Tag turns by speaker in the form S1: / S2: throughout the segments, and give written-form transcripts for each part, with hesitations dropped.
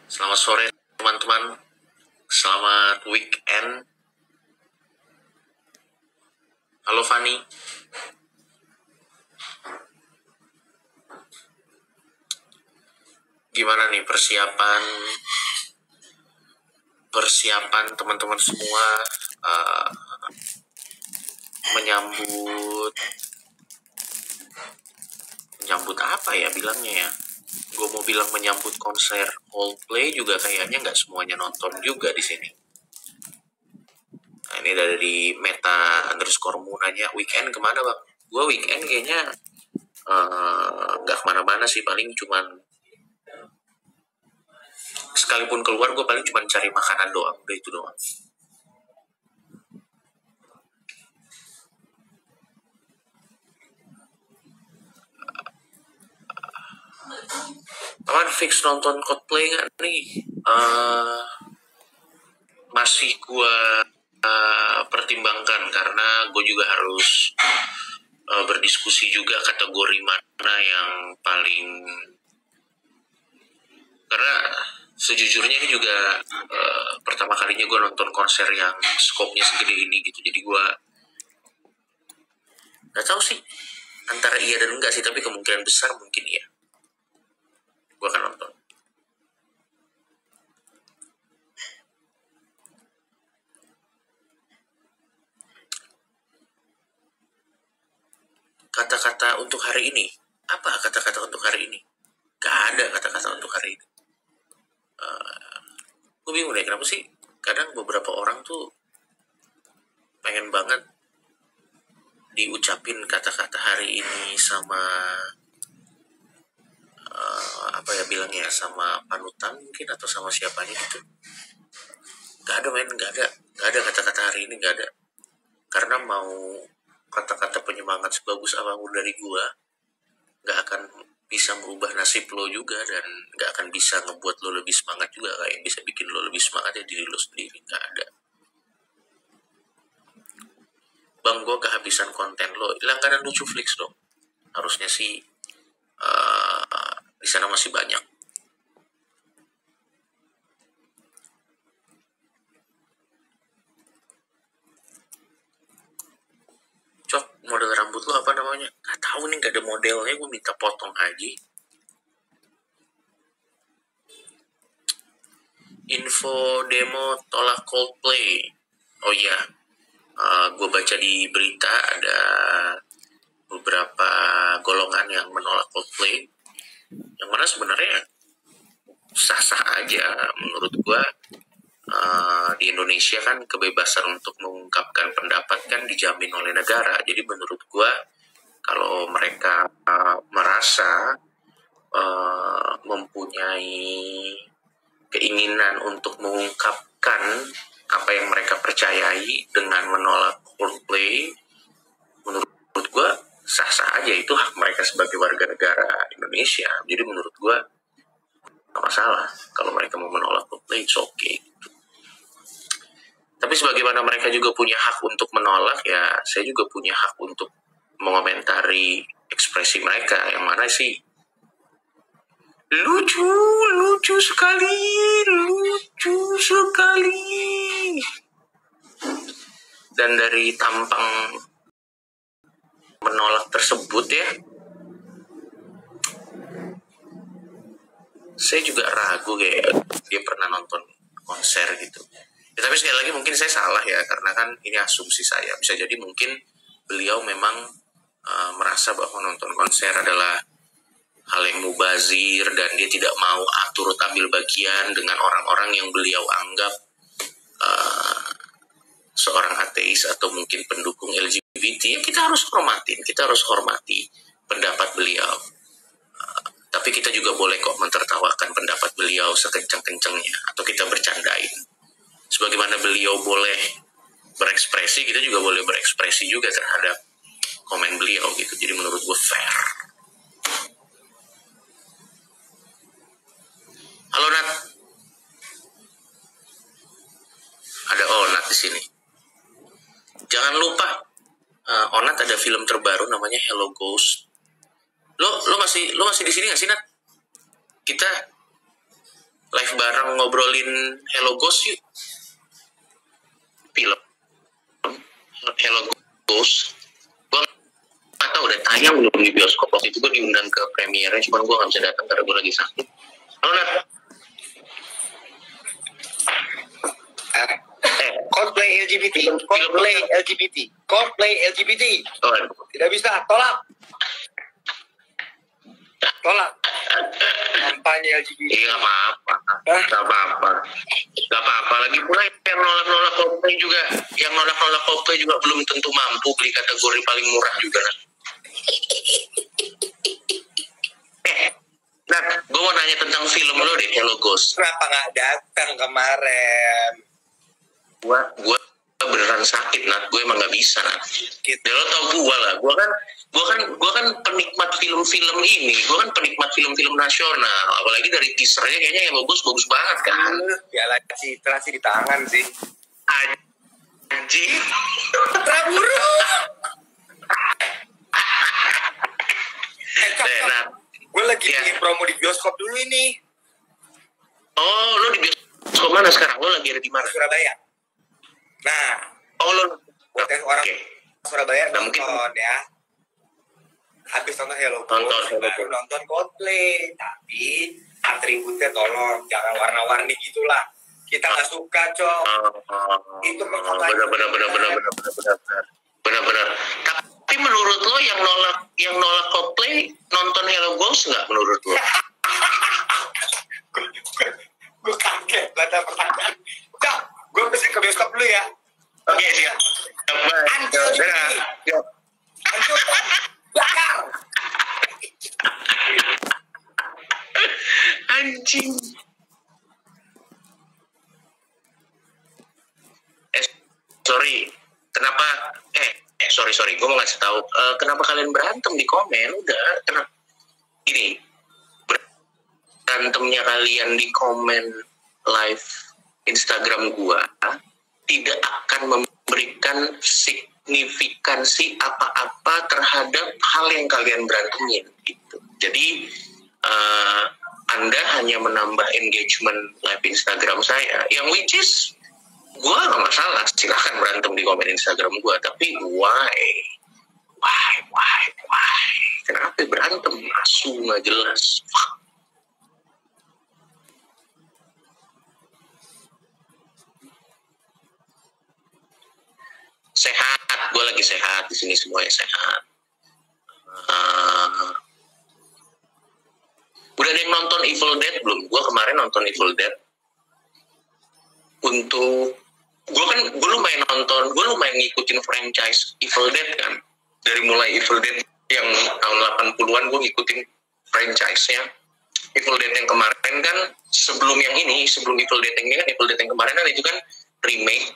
S1: Selamat sore teman-teman, selamat weekend. Halo Fani. Gimana nih persiapan teman-teman semua menyambut apa ya bilangnya ya? Gue mau bilang menyambut konser Coldplay juga kayaknya nggak semuanya nonton juga di sini. Nah, ini dari Meta_Mu nanya weekend kemana bang? Gue weekend kayaknya nggak kemana-mana sih, paling cuman sekalipun keluar gue paling cuma cari makanan doang, udah itu doang. Kapan fix nonton Coldplay nggak nih? Masih gue pertimbangkan karena gue juga harus berdiskusi juga kategori mana yang paling, karena sejujurnya ini juga pertama kalinya gue nonton konser yang skopnya segede ini gitu, jadi gue nggak tahu sih antara iya dan enggak sih, tapi kemungkinan besar mungkin iya gue akan nonton. Kata-kata untuk hari ini, apa kata-kata untuk hari ini? Gak ada kata-kata untuk hari ini. Gue bingung deh kenapa sih kadang beberapa orang tuh pengen banget diucapin kata-kata hari ini sama apa ya bilangnya, sama panutan mungkin atau sama siapanya gitu. Gak ada men, gak ada kata-kata hari ini, gak ada. Karena mau kata-kata penyemangat sebagus apapun dari gua, gak akan bisa merubah nasib lo juga, dan gak akan bisa ngebuat lo lebih semangat juga. Kayak bisa bikin lo lebih semangat ya diri lo sendiri, gak ada. Bang, gue kehabisan konten lo, langganan lucu Flix dong. Harusnya sih di sana masih banyak. Cok, model rambut lo apa namanya? Gak tahu nih, gak ada modelnya, gue minta potong aja. Info demo tolak Coldplay. Oh iya, gue baca di berita ada beberapa golongan yang menolak Coldplay, yang mana sebenarnya sah-sah aja menurut gue. Di Indonesia kan kebebasan untuk mengungkapkan pendapat kan dijamin oleh negara. Jadi menurut gue kalau mereka merasa mempunyai keinginan untuk mengungkapkan apa yang mereka percayai dengan menolak Coldplay, menurut gue sah-sah aja, itu hak mereka sebagai warga negara Indonesia. Jadi menurut gue gak masalah kalau mereka mau menolak Coldplay, it's okay. Tapi sebagaimana mereka juga punya hak untuk menolak, ya saya juga punya hak untuk mengomentari ekspresi mereka, yang mana sih lucu sekali. Dan dari tampang menolak tersebut ya, saya juga ragu kayak dia pernah nonton konser gitu ya. Tapi sekali lagi mungkin saya salah ya, karena kan ini asumsi saya. Bisa jadi mungkin beliau memang merasa bahwa nonton konser adalah hal yang mubazir, dan dia tidak mau turut ambil bagian dengan orang-orang yang beliau anggap seorang ateis atau mungkin pendukung LGBT. Ya, kita harus hormati pendapat beliau. Tapi kita juga boleh kok mentertawakan pendapat beliau sekencang-kencangnya, atau kita bercandain. Sebagaimana beliau boleh berekspresi, kita juga boleh berekspresi juga terhadap komen beliau gitu. Jadi menurut gue fair. Halo Nat. Ada Onat di sini. Jangan lupa Onat ada film terbaru namanya Hello Ghost. Lo masih di sini nggak sih Nat? Kita live bareng ngobrolin Hello Ghost yuk. Film Hello Ghost. Gue nggak tahu udah tayang belum di bioskop. Waktu itu gue diundang ke premiernya, cuman gue nggak bisa datang karena gue lagi sakit. Halo Nat.
S2: Coldplay LGBT.
S1: Oh,
S2: Tidak bisa, tolak. Kampanye LGBT.
S1: iya nggak apa-apa. Lagi pula yang nolak Coldplay juga belum tentu mampu beli kategori paling murah juga. Nat, gue mau nanya tentang film lo deh, Hello Ghost.
S2: Kenapa nggak datang kemarin?
S1: Gue beneran sakit, Nat. Gue emang nggak bisa, Nat.
S2: Gitu.
S1: Dan lo tau gue lah, gue kan penikmat film-film ini, gue kan penikmat film-film nasional. Apalagi dari teasernya kayaknya Hello Ghost bagus banget kan.
S2: Piala Citra sih di tangan sih.
S1: Anjing.
S2: Traburu.
S1: Nat.
S2: Gue lagi
S1: Ya.
S2: promo di bioskop dulu ini.
S1: Oh, lo di bioskop mana sekarang? Lo lagi ada di mana?
S2: Surabaya. Nah,
S1: Oh, lo.
S2: buat orang
S1: Oke.
S2: Surabaya
S1: Nah,
S2: nonton
S1: mungkin-
S2: ya. Habis nonton Hello
S1: Nonton
S2: Ghost,
S1: Hello
S2: baru
S1: Ghost.
S2: nonton Coldplay. Tapi atributnya tolong jangan warna-warni gitulah. Kita nggak suka, Cok. Itu perkataan.
S1: Benar. Tapi menurut lo yang nolak Coldplay nonton Hello Ghost nggak menurut lo?
S2: Gue kaget baca pertanyaan. Cok, gue mesti ke bioskop dulu ya.
S1: Oke, siap.
S2: Anjir, Anjir, bakar.
S1: Anjing. Sorry. Kenapa? Sorry. Gue mau ngasih tahu. Kenapa kalian berantem di komen? Udah. Kenapa? Ini berantemnya kalian di komen live Instagram gua tidak akan memberikan signifikansi apa-apa terhadap hal yang kalian berantemin gitu. Jadi Anda hanya menambah engagement live Instagram saya, yang which is gue gak masalah, silahkan berantem di komen Instagram gue, tapi why? Kenapa berantem? Asu gak jelas. Sehat, gue lagi sehat di sini, semuanya sehat. Udah ada yang nonton Evil Dead belum? Gue kemarin nonton Evil Dead. Untuk gue lumayan ngikutin franchise Evil Dead kan. Dari mulai Evil Dead yang tahun 80-an gue ngikutin franchise-nya. Evil Dead yang kemarin kan sebelum Evil Dead yang ini kan, Evil Dead yang kemarin kan itu kan remake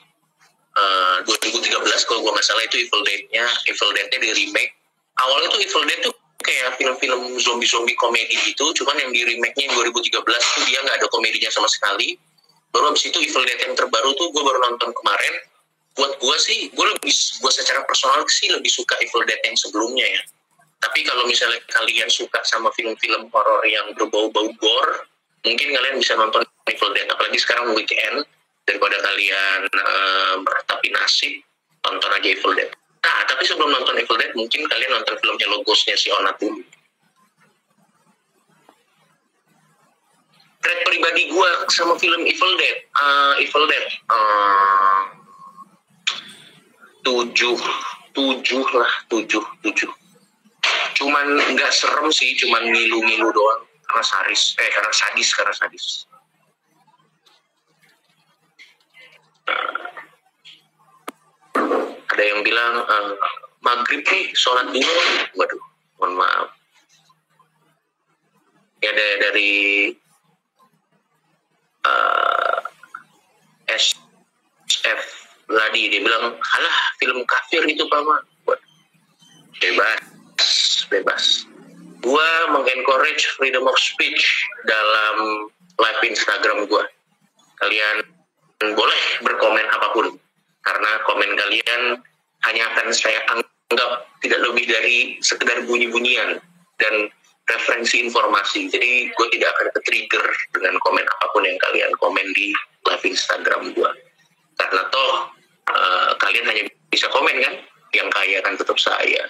S1: 2013 kalau gue nggak salah, itu Evil Dead-nya di remake. Awalnya tuh Evil Dead tuh kayak film-film zombie komedi gitu, cuman yang di remake-nya yang 2013 tuh dia nggak ada komedinya sama sekali. Baru abis itu Evil Dead yang terbaru tuh gue baru nonton kemarin. Buat gue sih, gue secara personal sih lebih suka Evil Dead yang sebelumnya ya. Tapi kalau misalnya kalian suka sama film-film horor yang berbau-bau gore, mungkin kalian bisa nonton Evil Dead. Apalagi sekarang weekend, daripada kalian meratapi nasib, nonton aja Evil Dead. Nah, tapi sebelum nonton Evil Dead, mungkin kalian nonton film Hello Ghost-nya si Onat dulu. Rate pribadi gue sama film Evil Dead 7. Cuman nggak serem sih, cuman ngilu-ngilu doang karena sadis. Ada yang bilang maghrib nih sholat dulu. Waduh, mohon maaf. Ya dari SF Ladi, dia bilang, alah film kafir itu Pama. Bebas. Gua mengencourage freedom of speech dalam live Instagram gua. Kalian boleh berkomen apapun, karena komen kalian hanya akan saya anggap tidak lebih dari sekedar bunyi-bunyian, dan referensi informasi. Jadi gue tidak akan ke-trigger dengan komen apapun yang kalian komen di live Instagram gue. Karena toh kalian hanya bisa komen kan, yang kaya kan tetap saya.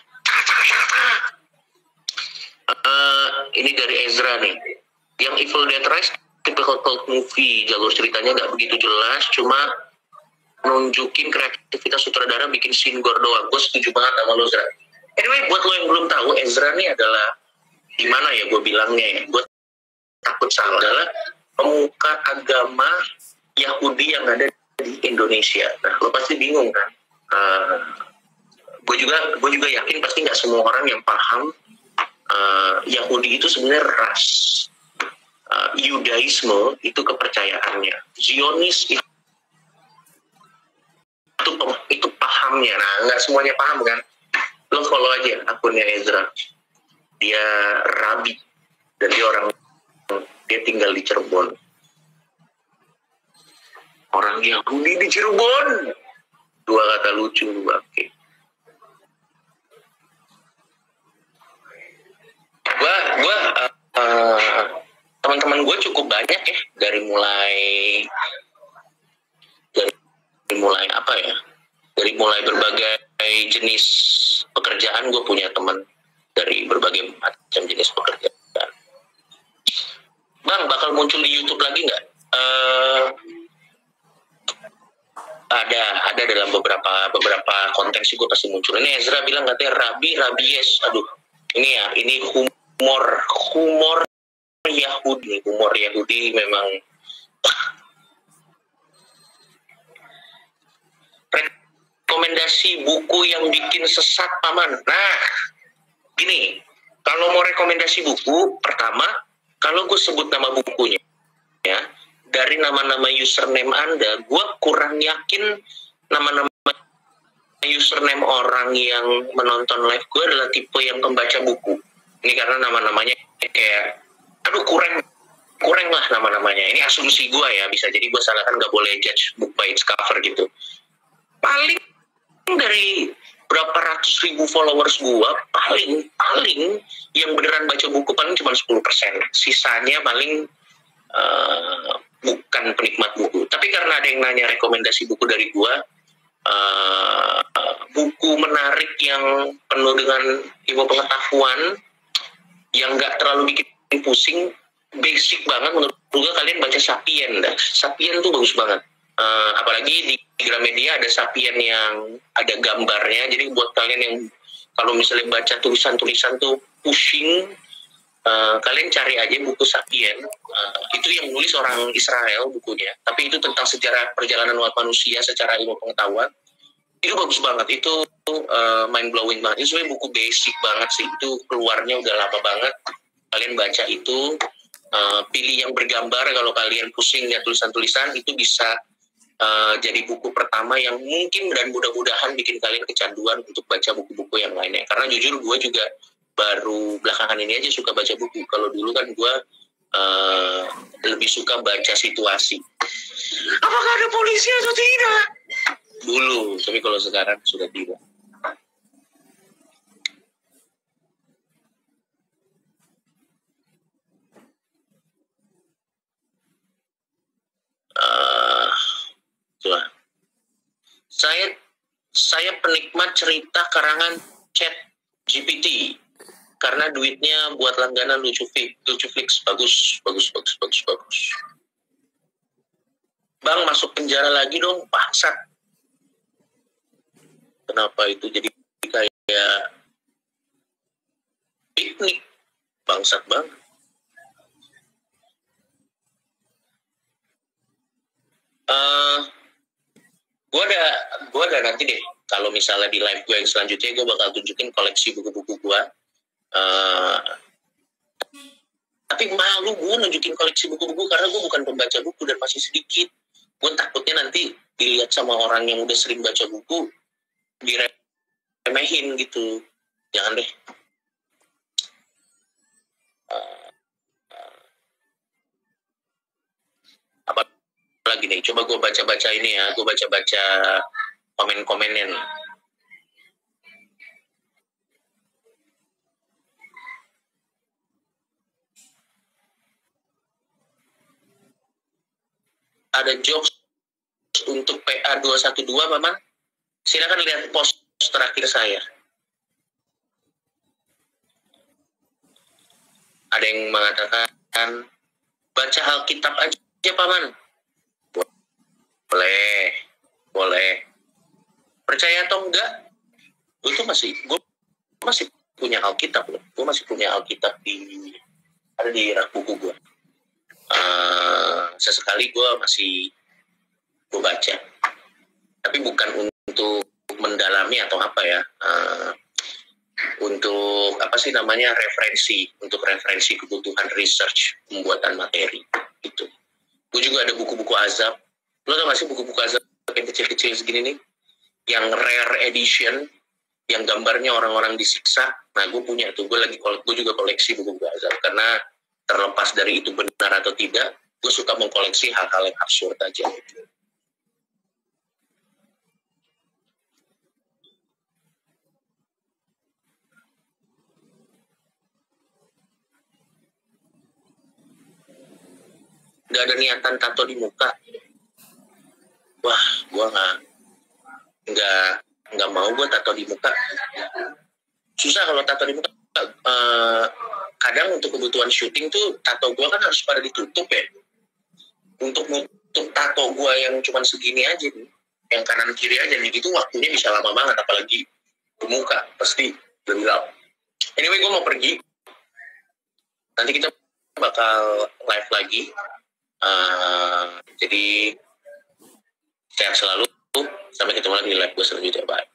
S1: Ini dari Ezra nih. Yang Evil Dead Rise typical cult movie, jalur ceritanya nggak begitu jelas, cuma nunjukin kreativitas sutradara bikin scene gore doang. Gue setuju banget sama lo, Ezra. Anyway, buat lo yang belum tahu, Ezra nih adalah, gimana ya gue bilangnya ya, gue takut salah, adalah pemuka agama Yahudi yang ada di Indonesia. Nah, lo pasti bingung kan? Gue juga yakin pasti nggak semua orang yang paham Yahudi itu sebenarnya ras. Yudaisme itu kepercayaannya. Zionis itu pahamnya. Nah, nggak semuanya paham kan? Lo follow aja akunnya Ezra. Dia rabi dan dia tinggal di Cirebon. Orang Yahudi di Cirebon. Dua kata lucu, oke. Teman-teman gue cukup banyak ya, dari mulai apa ya, dari mulai berbagai jenis pekerjaan. Gue punya teman dari berbagai macam jenis pekerjaan. Bang, bakal muncul di YouTube lagi nggak? Ada dalam beberapa konten sih gue pasti muncul. Ini Ezra bilang katanya rabies. Aduh, ini humor Yahudi. Humor Yahudi memang. Rekomendasi buku yang bikin sesat, Paman. Nah, gini, kalau mau rekomendasi buku, pertama, kalau gue sebut nama bukunya, ya, dari nama-nama username Anda, gue kurang yakin nama-nama username orang yang menonton live gue adalah tipe yang pembaca buku. Ini karena nama-namanya kayak, aduh kurang lah nama-namanya. Ini asumsi gue ya, bisa jadi gue salah, kan nggak boleh judge book by its cover gitu. Paling dari berapa ratus ribu followers gue, paling yang beneran baca buku paling cuma 10%. Sisanya paling bukan penikmat buku. Tapi karena ada yang nanya rekomendasi buku dari gue, buku menarik yang penuh dengan ilmu pengetahuan, yang nggak terlalu bikin pusing, basic banget menurut gue, kalian baca Sapien dah. Sapien tuh bagus banget. Apalagi di Gramedia ada Sapien yang ada gambarnya, jadi buat kalian yang kalau misalnya baca tulisan-tulisan tuh pusing, kalian cari aja buku Sapien. Itu yang nulis orang Israel bukunya, tapi itu tentang sejarah perjalanan umat manusia secara ilmu pengetahuan. Itu bagus banget, itu mind blowing banget. Itu sebenarnya buku basic banget sih, itu keluarnya udah lama banget. Kalian baca itu, pilih yang bergambar. Kalau kalian pusing lihat tulisan-tulisan, itu bisa jadi buku pertama yang mungkin dan mudah-mudahan bikin kalian kecanduan untuk baca buku-buku yang lainnya. Karena jujur gue juga baru belakangan ini aja suka baca buku. Kalau dulu kan gue lebih suka baca situasi. Apakah ada polisi atau tidak? Dulu, tapi kalau sekarang sudah tidak. Saya penikmat cerita karangan Chat GPT karena duitnya buat langganan Lucuflix bagus. Bang, masuk penjara lagi dong, bangsat. Kenapa itu jadi kayak piknik, bangsat banget. Gue ada nanti deh, kalau misalnya di live gue yang selanjutnya, gue bakal tunjukin koleksi buku-buku gue. Tapi malu gue nunjukin koleksi buku-buku karena gue bukan pembaca buku dan masih sedikit. Gue takutnya nanti dilihat sama orang yang udah sering baca buku, diremehin gitu. Jangan deh. Apa lagi nih? Coba gue baca-baca ini ya. Gue baca-baca komen-komennya nih. ada jokes untuk PA 212, Paman. Silakan lihat post terakhir saya. Ada yang mengatakan, baca Alkitab aja, Paman. Boleh. Percaya atau enggak, gue masih punya Alkitab loh. Gue masih punya Alkitab ada di rak buku gue. Sesekali gue baca. Tapi bukan untuk mendalami atau apa ya. Untuk referensi kebutuhan research pembuatan materi gitu. Gue juga ada buku-buku azab. Lo tau gak sih buku-buku azab yang kecil-kecil segini nih, yang rare edition, yang gambarnya orang-orang disiksa. Nah, gue punya tuh. Gue juga koleksi buku-buku azab, karena terlepas dari itu benar atau tidak, gue suka mengkoleksi hal-hal yang absurd aja. Gak ada niatan tato di muka. Wah, gue nggak mau gue tato di muka. Susah kalau tato di muka. Kadang untuk kebutuhan syuting tuh tato gue kan harus pada ditutup ya. Untuk tato gue yang cuma segini aja nih, yang kanan kiri aja nih, gitu waktunya bisa lama banget, apalagi di muka pasti gelap. Anyway, gue mau pergi. Nanti kita bakal live lagi. Jadi sehat selalu. Sampai ketemu lagi di live gue selanjutnya. Bye.